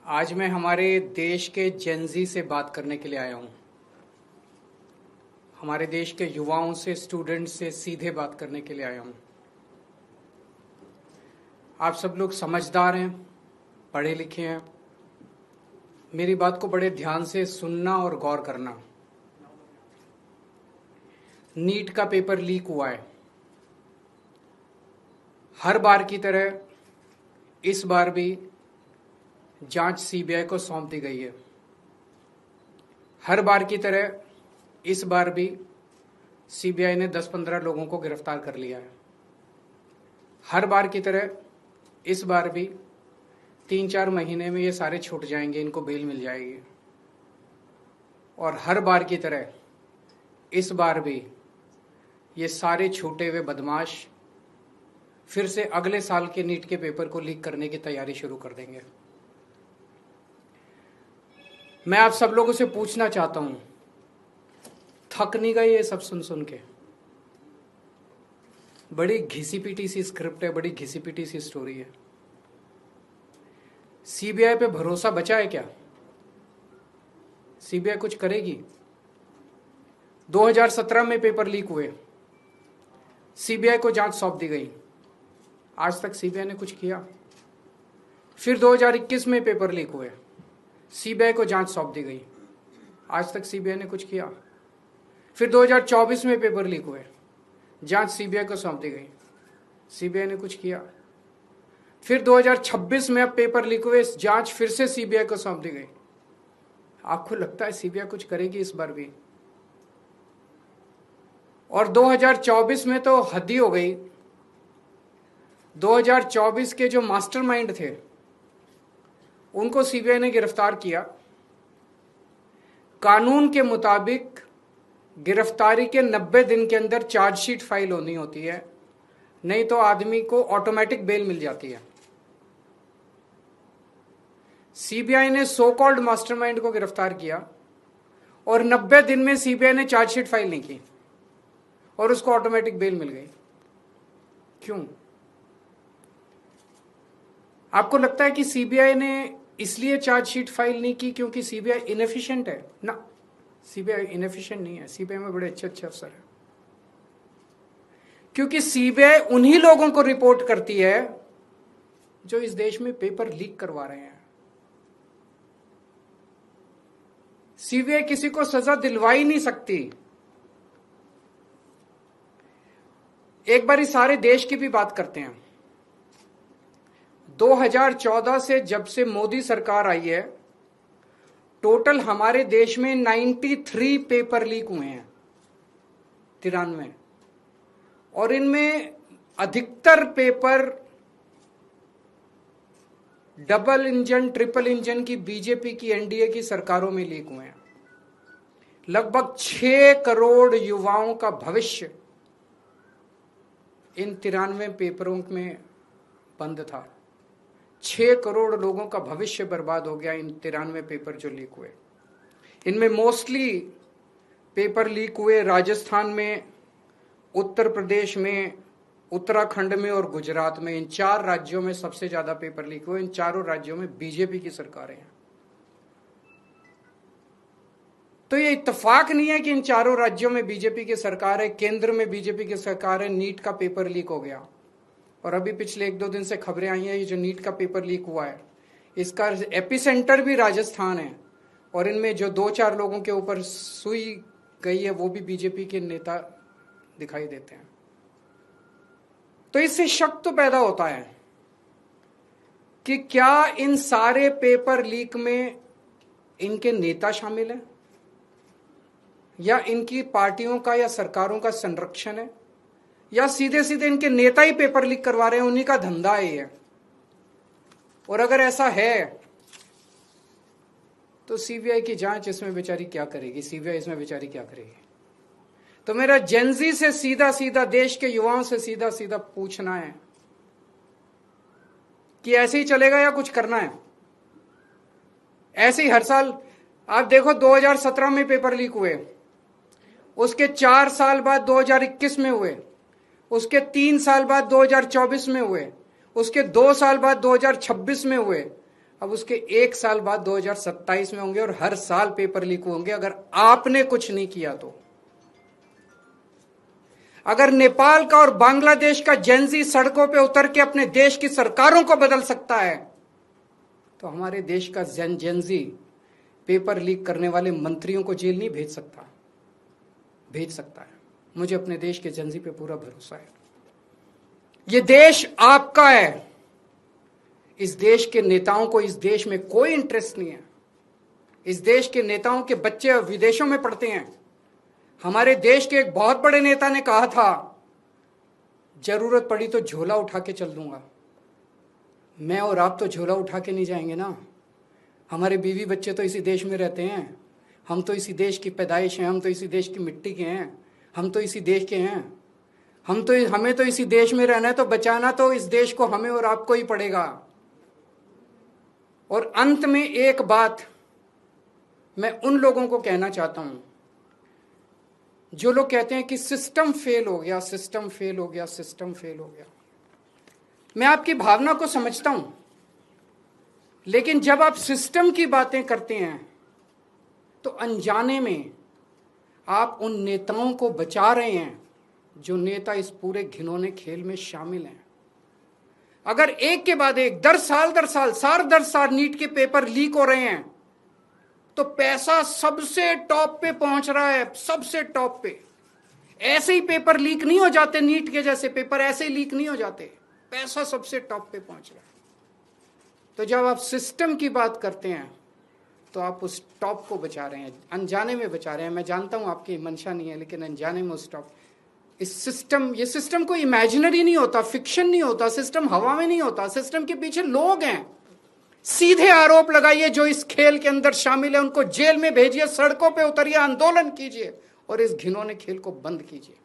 आज मैं हमारे देश के जेनजी से बात करने के लिए आया हूँ। हमारे देश के युवाओं से, स्टूडेंट्स से सीधे बात करने के लिए आया हूँ। आप सब लोग समझदार हैं, पढ़े लिखे हैं। मेरी बात को बड़े ध्यान से सुनना और गौर करना। नीट का पेपर लीक हुआ है। हर बार की तरह इस बार भी जांच सीबीआई को सौंप दी गई है। हर बार की तरह इस बार भी सीबीआई ने 10-15 लोगों को गिरफ्तार कर लिया है। हर बार की तरह इस बार भी 3-4 महीने में ये सारे छूट जाएंगे, इनको बेल मिल जाएगी। और हर बार की तरह इस बार भी ये सारे छूटे हुए बदमाश फिर से अगले साल के नीट के पेपर को लीक करने की तैयारी शुरू कर देंगे। मैं आप सब लोगों से पूछना चाहता हूं, थक नहीं गए ये सब सुन सुन के? बड़ी घिसी पिटी सी स्क्रिप्ट है, बड़ी घिसी पिटी सी स्टोरी है। सीबीआई पे भरोसा बचा है क्या? सीबीआई कुछ करेगी? 2017 में पेपर लीक हुए, सीबीआई को जांच सौंप दी गई। आज तक सीबीआई ने कुछ किया? फिर 2021 में पेपर लीक हुए, सीबीआई को जांच सौंप दी गई। आज तक सीबीआई ने कुछ किया? फिर 2024 में पेपर लीक हुए, जांच सीबीआई को सौंप दी गई। सीबीआई ने कुछ किया? फिर 2026 में अब पेपर लीक हुए, जांच फिर से सीबीआई को सौंप दी गई। आपको लगता है सीबीआई कुछ करेगी इस बार भी? और 2024 में तो हद ही हो गई। 2024 के जो मास्टरमाइंड थे उनको सीबीआई ने गिरफ्तार किया। कानून के मुताबिक गिरफ्तारी के 90 दिन के अंदर चार्जशीट फाइल होनी होती है, नहीं तो आदमी को ऑटोमेटिक बेल मिल जाती है। सीबीआई ने सो कॉल्ड मास्टरमाइंड को गिरफ्तार किया और 90 दिन में सीबीआई ने चार्जशीट फाइल नहीं की और उसको ऑटोमेटिक बेल मिल गई। क्यों? आपको लगता है कि सीबीआई ने इसलिए चार्जशीट फाइल नहीं की क्योंकि सीबीआई इनएफिशिएंट है? ना, सीबीआई इनएफिशिएंट नहीं है। सीबीआई में बड़े अच्छे अच्छे अफसर हैं। क्योंकि सीबीआई उन्हीं लोगों को रिपोर्ट करती है जो इस देश में पेपर लीक करवा रहे हैं। सीबीआई किसी को सजा दिलवा ही नहीं सकती। एक बार इस सारे देश की भी बात करते हैं। 2014 से जब से मोदी सरकार आई है, टोटल हमारे देश में 93 पेपर लीक हुए हैं, 93। और इनमें अधिकतर paper double engine, triple engine की बीजेपी की, एनडीए की सरकारों में लीक हुए हैं। लगभग 6 करोड़ युवाओं का भविष्य इन 93 पेपरों में बंद था। 6 करोड़ लोगों का भविष्य बर्बाद हो गया इन 93 पेपर जो लीक हुए। इनमें मोस्टली पेपर लीक हुए राजस्थान में, उत्तर प्रदेश में, उत्तराखंड में और गुजरात में। इन 4 राज्यों में सबसे ज्यादा पेपर लीक हुए। इन चारों राज्यों में बीजेपी की सरकारें हैं। तो ये इत्तेफाक नहीं है कि इन चारों राज्यों में बीजेपी की सरकार है, केंद्र में बीजेपी की सरकार है, नीट का पेपर लीक हो गया। और अभी पिछले 1-2 दिन से खबरें आई हैं, ये जो नीट का पेपर लीक हुआ है इसका एपिसेंटर भी राजस्थान है। और इनमें जो 2-4 लोगों के ऊपर सुई गई है वो भी बीजेपी के नेता दिखाई देते हैं। तो इससे शक तो पैदा होता है कि क्या इन सारे पेपर लीक में इनके नेता शामिल हैं या इनकी पार्टियों का या सरकारों का संरक्षण है, या सीधे सीधे इनके नेता ही पेपर लीक करवा रहे हैं, उन्हीं का धंधा है ये। और अगर ऐसा है तो सीबीआई की जांच इसमें बेचारी क्या करेगी? सीबीआई इसमें बेचारी क्या करेगी? तो मेरा जेनजी से सीधा सीधा, देश के युवाओं से सीधा सीधा पूछना है कि ऐसे ही चलेगा या कुछ करना है? ऐसे ही हर साल आप देखो, 2017 में पेपर लीक हुए, उसके 4 साल बाद 2021 में हुए, उसके 3 साल बाद 2024 में हुए, उसके 2 साल बाद 2026 में हुए, अब उसके 1 साल बाद 2027 में होंगे और हर साल पेपर लीक होंगे अगर आपने कुछ नहीं किया तो। अगर नेपाल का और बांग्लादेश का जेंजी सड़कों पे उतर के अपने देश की सरकारों को बदल सकता है, तो हमारे देश का जेंजी पेपर लीक करने वाले मंत्रियों को जेल नहीं भेज सकता है। मुझे अपने देश के जेंजी पे पूरा भरोसा है। ये देश आपका है। इस देश के नेताओं को इस देश में कोई इंटरेस्ट नहीं है। इस देश के नेताओं के बच्चे विदेशों में पढ़ते हैं। हमारे देश के एक बहुत बड़े नेता ने कहा था, जरूरत पड़ी तो झोला उठा के चल दूंगा। मैं और आप तो झोला उठा के नहीं जाएंगे ना। हमारे बीवी बच्चे तो इसी देश में रहते हैं। हम तो इसी देश की पैदाइश हैं। हम तो इसी देश की मिट्टी के हैं। हम तो इसी देश के हैं। हमें तो इसी देश में रहना है, तो बचाना तो इस देश को हमें और आपको ही पड़ेगा। और अंत में एक बात मैं उन लोगों को कहना चाहता हूं जो लोग कहते हैं कि सिस्टम फेल हो गया, सिस्टम फेल हो गया, सिस्टम फेल हो गया। मैं आपकी भावना को समझता हूं, लेकिन जब आप सिस्टम की बातें करते हैं तो अनजाने में आप उन नेताओं को बचा रहे हैं जो नेता इस पूरे घिनौने खेल में शामिल हैं। अगर एक के बाद एक दर साल नीट के पेपर लीक हो रहे हैं, तो पैसा सबसे टॉप पे पहुंच रहा है, सबसे टॉप पे। ऐसे ही पेपर लीक नहीं हो जाते, नीट के जैसे पेपर ऐसे ही लीक नहीं हो जाते, पैसा सबसे टॉप पे पहुंच रहा है। तो जब आप सिस्टम की बात करते हैं तो आप उस टॉप को बचा रहे हैं, अनजाने में बचा रहे हैं। मैं जानता हूं आपकी मंशा नहीं है, लेकिन अनजाने में उस टॉप, ये सिस्टम कोई इमेजिनरी नहीं होता, फिक्शन नहीं होता, सिस्टम हवा में नहीं होता। सिस्टम के पीछे लोग हैं। सीधे आरोप लगाइए जो इस खेल के अंदर शामिल है, उनको जेल में भेजिए, सड़कों पे उतरिए, आंदोलन कीजिए और इस घिनौने खेल को बंद कीजिए।